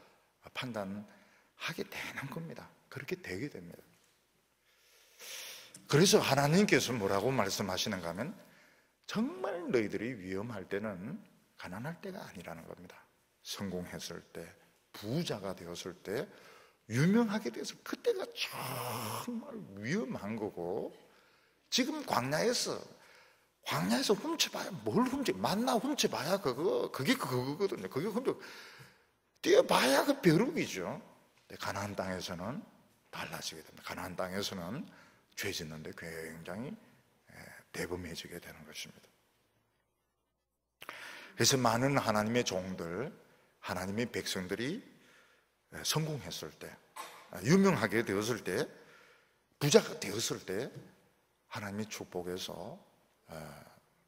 판단하게 되는 겁니다. 그렇게 되게 됩니다. 그래서 하나님께서 뭐라고 말씀하시는가 하면, 정말 너희들이 위험할 때는 가난할 때가 아니라는 겁니다. 성공했을 때, 부자가 되었을 때, 유명하게 돼서 그때가 정말 위험한 거고, 지금 광야에서 훔쳐봐야 뭘 만나 훔쳐봐야 그게 그거거든요. 그게 훔쳐 뛰어봐야 그 벼룩이죠. 가나안 땅에서는 달라지게 됩니다. 가나안 땅에서는 죄 짓는데 굉장히 대범해지게 되는 것입니다. 그래서 많은 하나님의 종들, 하나님의 백성들이 성공했을 때, 유명하게 되었을 때, 부자가 되었을 때 하나님의 축복에서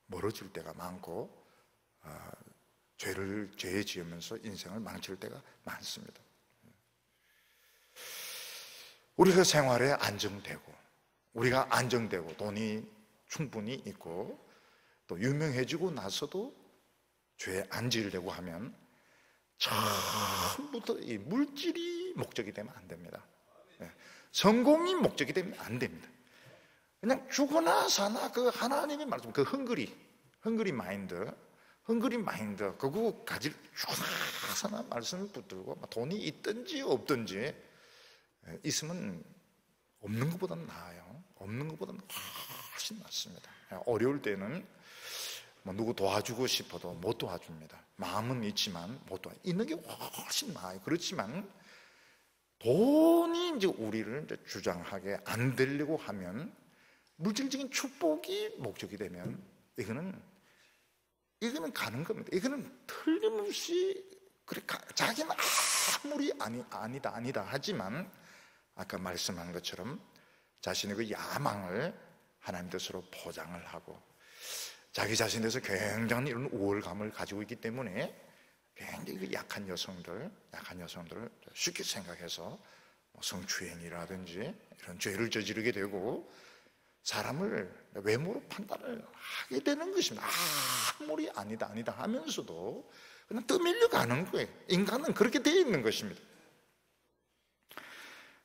멀어질 때가 많고, 죄에 지으면서 인생을 망칠 때가 많습니다. 우리가 생활에 우리가 안정되고 돈이 충분히 있고 또 유명해지고 나서도 죄에 안 지으려고 하면 처음부터 이 물질이 목적이 되면 안 됩니다. 성공이 목적이 되면 안 됩니다. 그냥 죽거나 사나 그 하나님이 말씀, 그 헝그리 마인드 그거 가질 죽거나 사나 말씀을 붙들고 돈이 있든지 없든지 있으면 없는 것보다는 나아요. 없는 것보다는 훨씬 낫습니다. 어려울 때는 누구 도와주고 싶어도 못 도와줍니다. 마음은 있지만 못 도와. 있는 게 훨씬 나아요. 그렇지만 돈이 이제 우리를 이제 주장하게 안 되려고 하면, 물질적인 축복이 목적이 되면 이거는 가는 겁니다. 이거는 틀림없이 자기는 아무리 아니다 하지만 아까 말씀한 것처럼 자신의 그 야망을 하나님 뜻으로 포장을 하고 자기 자신에 대해서 굉장한 이런 우월감을 가지고 있기 때문에 굉장히 약한 여성들을 쉽게 생각해서 성추행이라든지 이런 죄를 저지르게 되고 사람을 외모로 판단을 하게 되는 것입니다. 아무리 아니다 하면서도 그냥 떠밀려 가는 거예요. 인간은 그렇게 되어 있는 것입니다.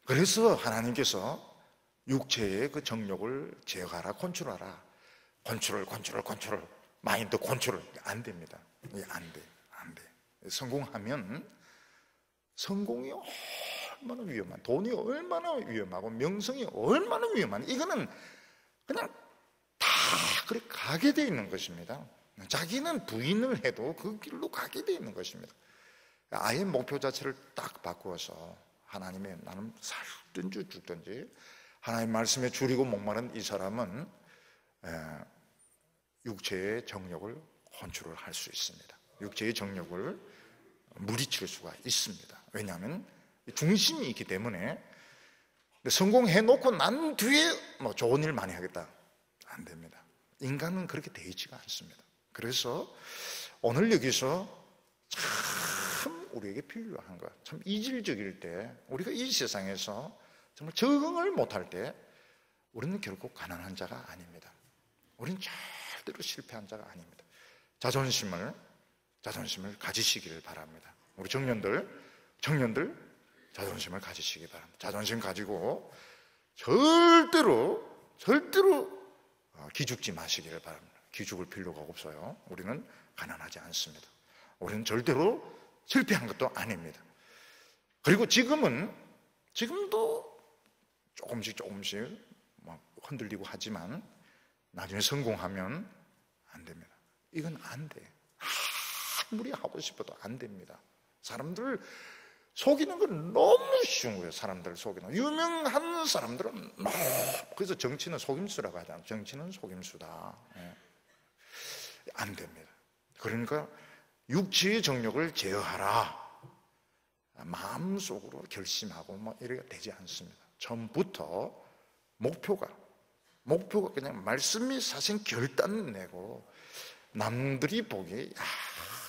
그래서 하나님께서 육체의 그 정욕을 제어하라, 컨트롤하라. 컨트롤, 마인드 컨트롤. 안 됩니다. 안 돼. 성공하면 성공이 얼마나 위험한, 돈이 얼마나 위험하고 명성이 얼마나 위험한, 이거는 그냥 다 그렇게 가게 돼 있는 것입니다. 자기는 부인을 해도 그 길로 가게 돼 있는 것입니다. 아예 목표 자체를 딱 바꾸어서 하나님의 나는 살든지 죽든지 하나님 말씀에 줄이고 목마른 이 사람은 육체의 정욕을 컨트롤 할 수 있습니다. 육체의 정욕을 물리칠 수가 있습니다. 왜냐하면 중심이 있기 때문에. 성공해놓고 난 뒤에 뭐 좋은 일 많이 하겠다, 안 됩니다. 인간은 그렇게 돼 있지가 않습니다. 그래서 오늘 여기서 참 우리에게 필요한 것, 참 이질적일 때, 우리가 이 세상에서 정말 적응을 못할 때 우리는 결국 가난한 자가 아닙니다. 우리는 절대로 실패한 자가 아닙니다. 자존심을 가지시기를 바랍니다. 우리 청년들 자존심을 가지시기 바랍니다. 자존심 가지고 절대로 기죽지 마시기를 바랍니다. 기죽을 필요가 없어요. 우리는 가난하지 않습니다. 우리는 절대로 실패한 것도 아닙니다. 그리고 지금도 조금씩 막 흔들리고 하지만 나중에 성공하면 안 됩니다. 이건 안 돼. 아무리 하고 싶어도 안 됩니다. 사람들 속이는 건 너무 쉬운 거예요. 사람들 속이는. 유명한 사람들은 그래서 정치는 속임수라고 하잖아요. 정치는 속임수다. 안 됩니다. 그러니까 육체의 정욕을 제어하라, 마음속으로 결심하고 뭐 이래가 되지 않습니다. 처음부터 목표가 그냥 말씀이 사실 결단 내고 남들이 보기에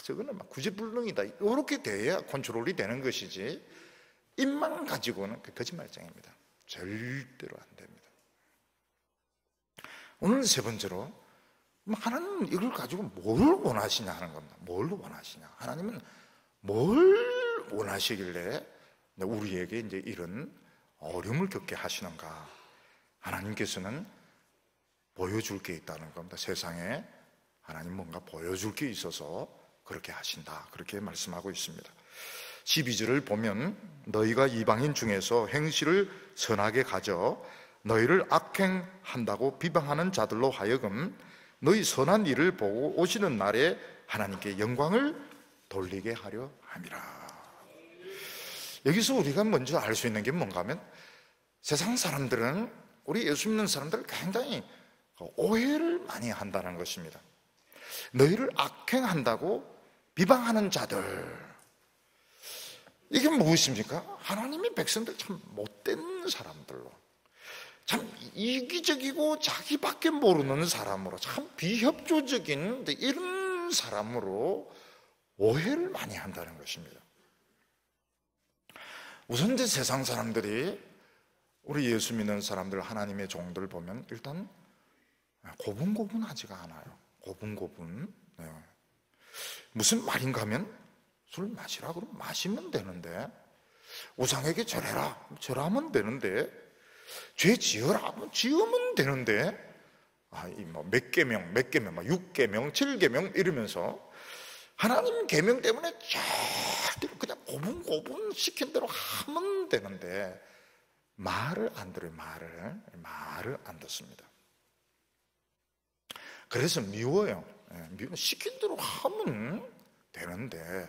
저거는 막 구제불능이다, 이렇게 돼야 컨트롤이 되는 것이지 입만 가지고는 거짓말쟁입니다. 절대로 안 됩니다. 오늘 세 번째로, 하나님은 이걸 가지고 뭘 원하시냐 하는 겁니다. 뭘 원하시냐, 하나님은 뭘 원하시길래 우리에게 이제 이런 어려움을 겪게 하시는가. 하나님께서는 보여줄 게 있다는 겁니다. 세상에 하나님 뭔가 보여줄 게 있어서 그렇게 하신다, 그렇게 말씀하고 있습니다. 12절을 보면 너희가 이방인 중에서 행실을 선하게 가져 너희를 악행한다고 비방하는 자들로 하여금 너희 선한 일을 보고 오시는 날에 하나님께 영광을 돌리게 하려 함이라. 여기서 우리가 먼저 알 수 있는 게 뭔가 하면, 세상 사람들은, 우리 예수 믿는 사람들을 굉장히 오해를 많이 한다는 것입니다. 너희를 악행한다고 비방하는 자들, 이게 무엇입니까? 하나님의 백성들 참 못된 사람들로, 참 이기적이고 자기밖에 모르는 사람으로, 참 비협조적인 이런 사람으로 오해를 많이 한다는 것입니다. 우선 이제 세상 사람들이 우리 예수 믿는 사람들, 하나님의 종들 보면 일단 고분고분하지가 않아요. 고분고분. 네. 무슨 말인가 하면, 술 마시라 그러면 마시면 되는데, 우상에게 절해라 절하면 되는데, 죄 지어라 하면 지으면 되는데, 몇 계명, 6계명, 7계명 이러면서 하나님 계명 때문에 절대로 그냥 고분고분 시킨 대로 하면 되는데 말을 안 들어요. 말을 안 듣습니다. 그래서 미워요. 시킨 대로 하면 되는데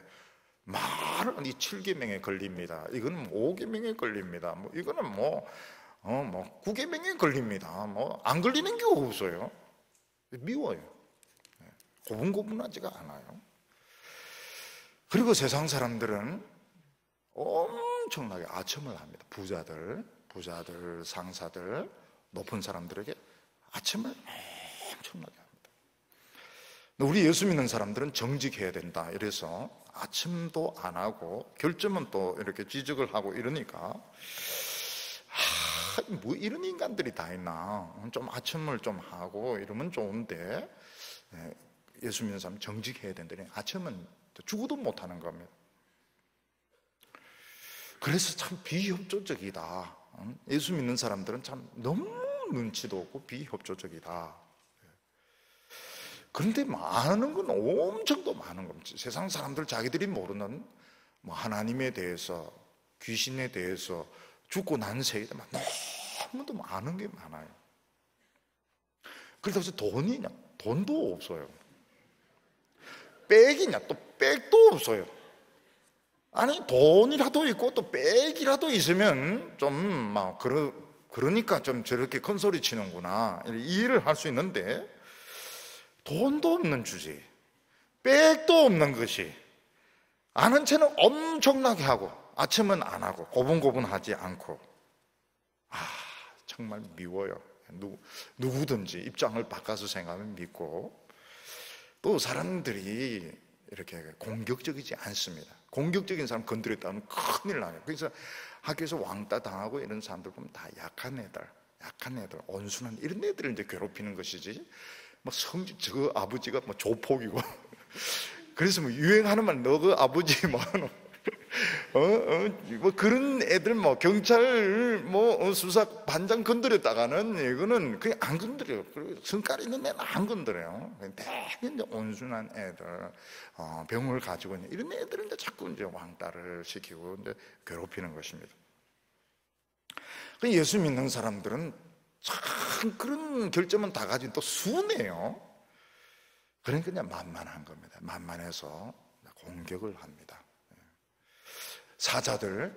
말을, 이 7계명에 걸립니다, 이거는 5계명에 걸립니다, 이거는 9계명에 걸립니다, 안 걸리는 게 없어요. 미워요. 고분고분하지가 않아요. 그리고 세상 사람들은 엄청나게 아첨을 합니다. 부자들, 상사들, 높은 사람들에게 아첨을 엄청나게 합니다. 우리 예수 믿는 사람들은 정직해야 된다, 이래서 아첨도 안 하고 결점은 또 이렇게 지적을 하고 이러니까, 뭐 이런 인간들이 다 있나, 좀 아첨을 좀 하고 이러면 좋은데, 예수 믿는 사람 정직해야 된다니 아첨은 죽어도 못하는 겁니다. 그래서 참 비협조적이다. 예수 믿는 사람들은 참 너무 눈치도 없고 비협조적이다. 그런데 많은 건 엄청 더 많은 겁니다. 세상 사람들 자기들이 모르는 하나님에 대해서, 귀신에 대해서, 죽고 난 세에 너무도 많은 게 많아요. 그렇다고 해서 돈이냐? 돈도 없어요. 백이냐? 또 백도 없어요. 아니, 돈이라도 있고 또 백이라도 있으면 좀 막 그러니까 좀 저렇게 큰 소리 치는구나 이해를 할 수 있는데, 돈도 없는 주제, 백도 없는 것이 아는 채는 엄청나게 하고 아침은 안 하고 고분고분하지 않고, 정말 미워요. 누구든지 입장을 바꿔서 생각하면 믿고, 또 사람들이 이렇게 공격적이지 않습니다. 공격적인 사람 건드렸다면 큰일 나요. 그래서 학교에서 왕따 당하고 이런 사람들 보면 다 약한 애들, 온순한 이런 애들을 이제 괴롭히는 것이지, 뭐 저 아버지가 뭐 조폭이고 그래서 뭐 유행하는 말, 너 그 아버지 뭐 뭐 그런 애들, 뭐 경찰 뭐 수사 반장 건드렸다가는 이거는 그냥 안 건드려요. 성깔 있는 애는 안 건드려요. 대개 이제 온순한 애들, 병을 가지고 있는 이런 애들은 이제 자꾸 이제 왕따를 시키고 이제 괴롭히는 것입니다. 예수 믿는 사람들은 참 그런 결점은 다 가진 또 순해요. 그러니까 그냥 만만한 겁니다. 만만해서 공격을 합니다. 사자들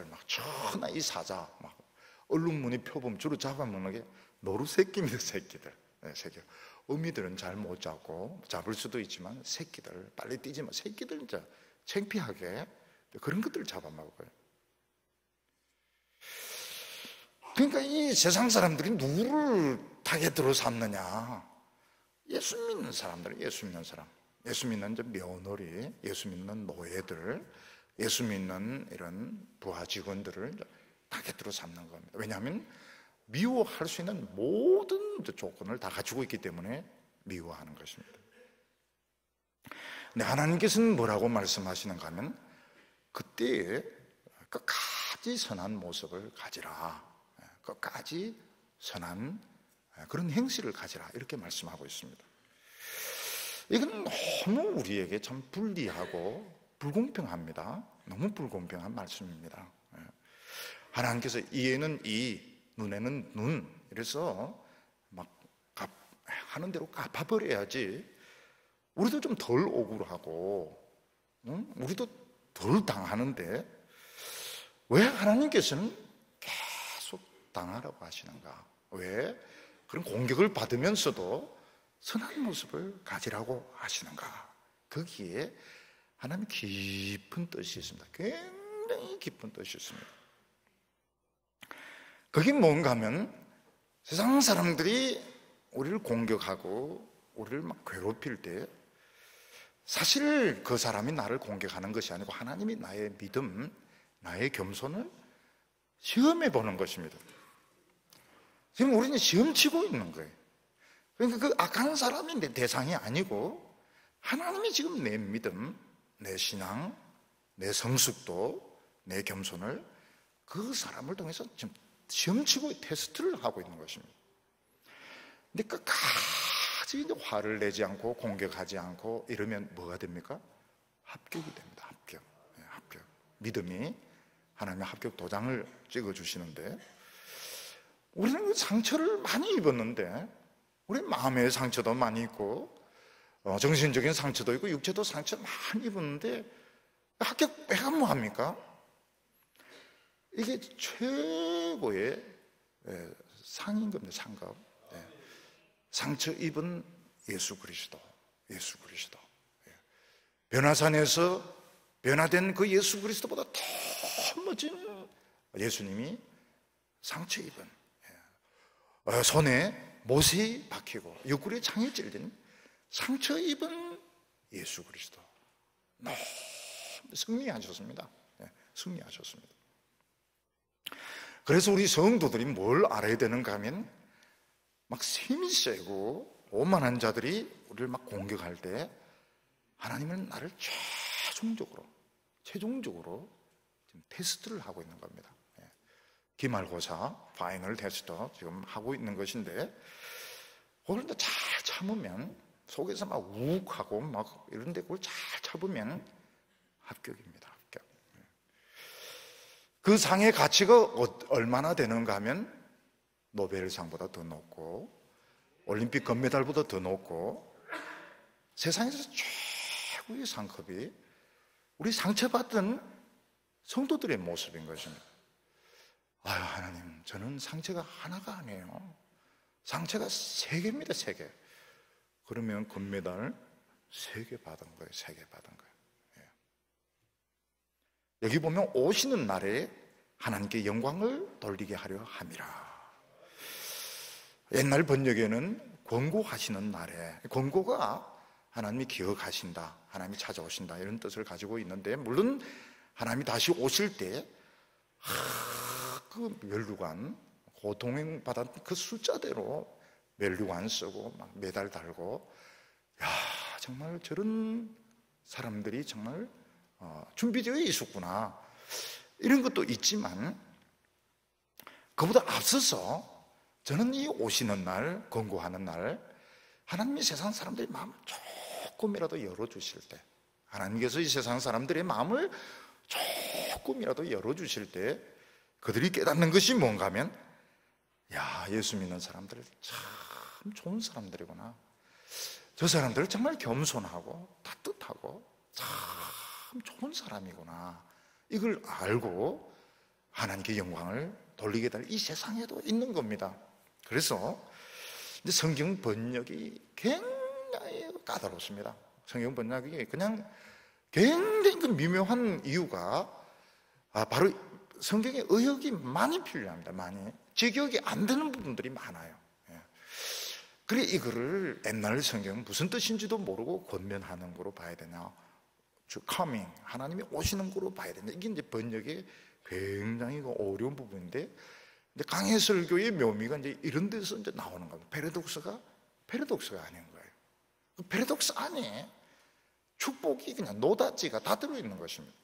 막 천하 이 사자 막 얼룩무늬 표범 주로 잡아먹는 게 노루새끼입니다. 새끼들. 어미들은 잘 못 잡을 수도 있지만 새끼들 빨리 뛰지만 새끼들 이제 창피하게 그런 것들을 잡아먹어요. 그러니까 이 세상 사람들이 누구를 타겟으로 삼느냐? 예수 믿는 사람들, 예수 믿는 이제 며느리, 예수 믿는 노예들, 예수 믿는 이런 부하 직원들을 타겟으로 삼는 겁니다. 왜냐하면 미워할 수 있는 모든 조건을 다 가지고 있기 때문에 미워하는 것입니다. 근데 하나님께서는 뭐라고 말씀하시는가 하면, 그때 끝까지 선한 모습을 가지라, 끝까지 선한 그런 행실을 가지라, 이렇게 말씀하고 있습니다. 이건 너무 우리에게 참 불리하고 불공평합니다. 너무 불공평한 말씀입니다. 하나님께서 이에는 이, 눈에는 눈, 이래서 막 하는 대로 갚아버려야지 우리도 좀 덜 억울하고, 우리도 덜 당하는데 왜 하나님께서는 계속 당하라고 하시는가? 왜 그런 공격을 받으면서도 선한 모습을 가지라고 하시는가? 거기에 하나님의 깊은 뜻이 있습니다. 굉장히 깊은 뜻이 있습니다. 그게 뭔가 하면, 세상 사람들이 우리를 공격하고 우리를 막 괴롭힐 때 사실 그 사람이 나를 공격하는 것이 아니고 하나님이 나의 믿음, 나의 겸손을 시험해 보는 것입니다. 지금 우리는 시험치고 있는 거예요. 그러니까 그 악한 사람이 내 대상이 아니고 하나님이 지금 내 믿음, 내 신앙, 내 성숙도, 내 겸손을 그 사람을 통해서 지금 시험치고 테스트를 하고 있는 것입니다. 근데 끝까지 이제 화를 내지 않고 공격하지 않고 이러면 뭐가 됩니까? 합격이 됩니다. 합격. 믿음이 하나님의 합격 도장을 찍어주시는데, 우리는 상처를 많이 입었는데, 우리 마음의 상처도 많이 있고 정신적인 상처도 있고 육체도 상처 많이 입었는데 합격 왜 뭐합니까? 이게 최고의 상인 겁니다. 상급. 상처 입은 예수 그리스도. 변화산에서 변화된 그 예수 그리스도보다 더 멋진 예수님이 상처 입은, 손에 못이 박히고 옆구리에 창이 찔린 상처 입은 예수 그리스도. 너무 승리하셨습니다. 승리하셨습니다. 그래서 우리 성도들이 뭘 알아야 되는가 하면, 막 힘이 세고 오만한 자들이 우리를 막 공격할 때 하나님은 나를 최종적으로 지금 테스트를 하고 있는 겁니다. 기말고사, 파이널 테스트 지금 하고 있는 것인데, 그걸 잘 참으면, 속에서 막 우욱하고 막 이런데 그걸 잘 참으면 합격입니다. 합격. 그 상의 가치가 얼마나 되는가 하면 노벨상보다 더 높고 올림픽 금메달보다 더 높고 세상에서 최고의 상급이 우리 상처받은 성도들의 모습인 것입니다. 아유, 하나님, 저는 상처가 하나가 아니에요. 상처가 3개입니다, 3개. 그러면 금메달 3개 받은 거예요, 3개 받은 거예요. 예. 여기 보면 오시는 날에 하나님께 영광을 돌리게 하려 함이라. 옛날 번역에는 권고하시는 날에, 권고가 하나님이 기억하신다, 하나님이 찾아오신다, 이런 뜻을 가지고 있는데, 물론 하나님이 다시 오실 때 그 면류관, 고통받았던 그 숫자대로 면류관 쓰고 막 메달 달고, 야, 정말 저런 사람들이 정말 준비되어 있었구나, 이런 것도 있지만, 그보다 앞서서 저는 이 오시는 날, 권고하는 날, 하나님이 세상 사람들의 마음을 조금이라도 열어주실 때, 하나님께서 이 세상 사람들의 마음을 조금이라도 열어주실 때 그들이 깨닫는 것이 뭔가 하면, 야, 예수 믿는 사람들 참 좋은 사람들이구나, 저 사람들 정말 겸손하고 따뜻하고 참 좋은 사람이구나, 이걸 알고 하나님께 영광을 돌리게 될 이 세상에도 있는 겁니다. 그래서 이제 성경 번역이 굉장히 까다롭습니다. 성경 번역이 그냥 굉장히 그 미묘한 이유가 바로 성경에 의역이 많이 필요합니다. 많이 직역이 안 되는 부분들이 많아요. 그래, 이거를 옛날 성경은 무슨 뜻인지도 모르고 권면하는 거로 봐야 되냐, coming, 하나님이 오시는 거로 봐야 되냐, 이게 이제 번역의 굉장히 어려운 부분인데, 이제 강해 설교의 묘미가 이제 이런 데서 이제 나오는 겁니다. 패러독스가 아닌 거예요. 그 패러독스 안에 축복이 그냥 노다지가 다 들어있는 것입니다.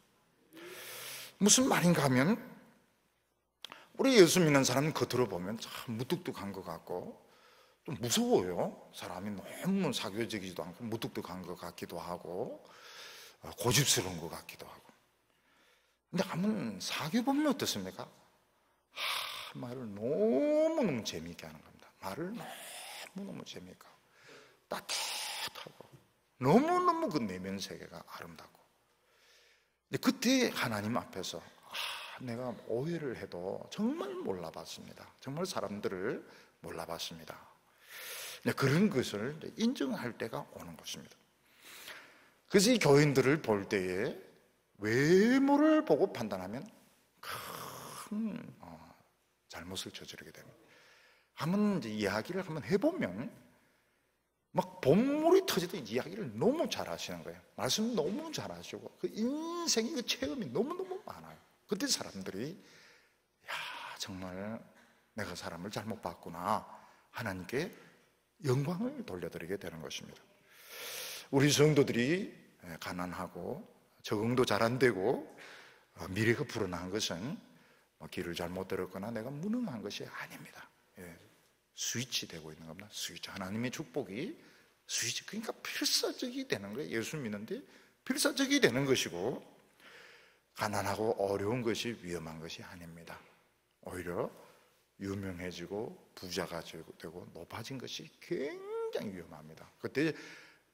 무슨 말인가 하면, 우리 예수 믿는 사람은 겉으로 보면 참 무뚝뚝한 것 같고 좀 무서워요. 사람이 너무 사교적이지도 않고 무뚝뚝한 것 같기도 하고 고집스러운 것 같기도 하고. 근데 한번 사귀어보면 어떻습니까? 말을 너무너무 재미있게 하는 겁니다. 말을 너무너무 재미있게 하고 따뜻하고 너무너무 그 내면 세계가 아름답고. 근데 그때 하나님 앞에서 내가 오해를 해도 정말 몰라봤습니다. 정말 사람들을 몰라봤습니다. 그런 것을 인정할 때가 오는 것입니다. 그래서 이 교인들을 볼 때에 외모를 보고 판단하면 큰 잘못을 저지르게 됩니다. 한번 이제 이야기를 한번 해보면 막 본물이 터지듯 이야기를 너무 잘하시는 거예요. 말씀 너무 잘하시고 그 인생의 그 체험이 너무너무 많아요. 그때 사람들이 야, 정말 내가 사람을 잘못 봤구나, 하나님께 영광을 돌려드리게 되는 것입니다. 우리 성도들이 가난하고 적응도 잘 안 되고 미래가 불안한 것은 길을 잘못 들었거나 내가 무능한 것이 아닙니다. 스위치 되고 있는 겁니다. 스위치, 하나님의 축복이 스위치, 그러니까 필사적이 되는 거예요. 예수 믿는데 필사적이 되는 것이고, 가난하고 어려운 것이 위험한 것이 아닙니다. 오히려 유명해지고 부자가 되고 높아진 것이 굉장히 위험합니다. 그때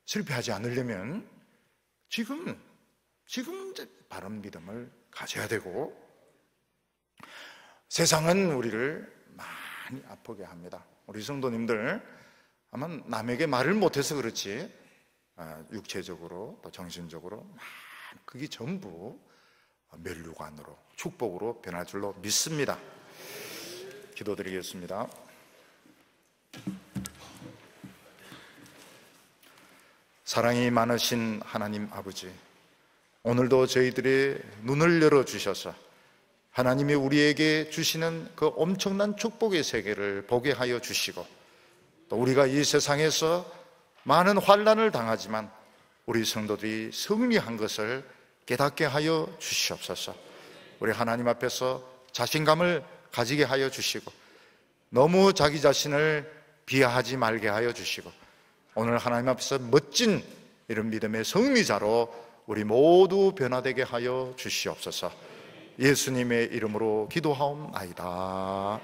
실패하지 않으려면 지금 이제 바른 믿음을 가져야 되고, 세상은 우리를 많이 아프게 합니다. 우리 성도님들 아마 남에게 말을 못해서 그렇지 육체적으로 또 정신적으로 그게 전부 면류관으로 축복으로 변할 줄로 믿습니다. 기도드리겠습니다. 사랑이 많으신 하나님 아버지, 오늘도 저희들의 눈을 열어주셔서 하나님이 우리에게 주시는 그 엄청난 축복의 세계를 보게 하여 주시고, 또 우리가 이 세상에서 많은 환난을 당하지만 우리 성도들이 승리한 것을 깨닫게 하여 주시옵소서. 우리 하나님 앞에서 자신감을 가지게 하여 주시고, 너무 자기 자신을 비하하지 말게 하여 주시고, 오늘 하나님 앞에서 멋진 이런 믿음의 승리자로 우리 모두 변화되게 하여 주시옵소서. 예수님의 이름으로 기도하옵나이다.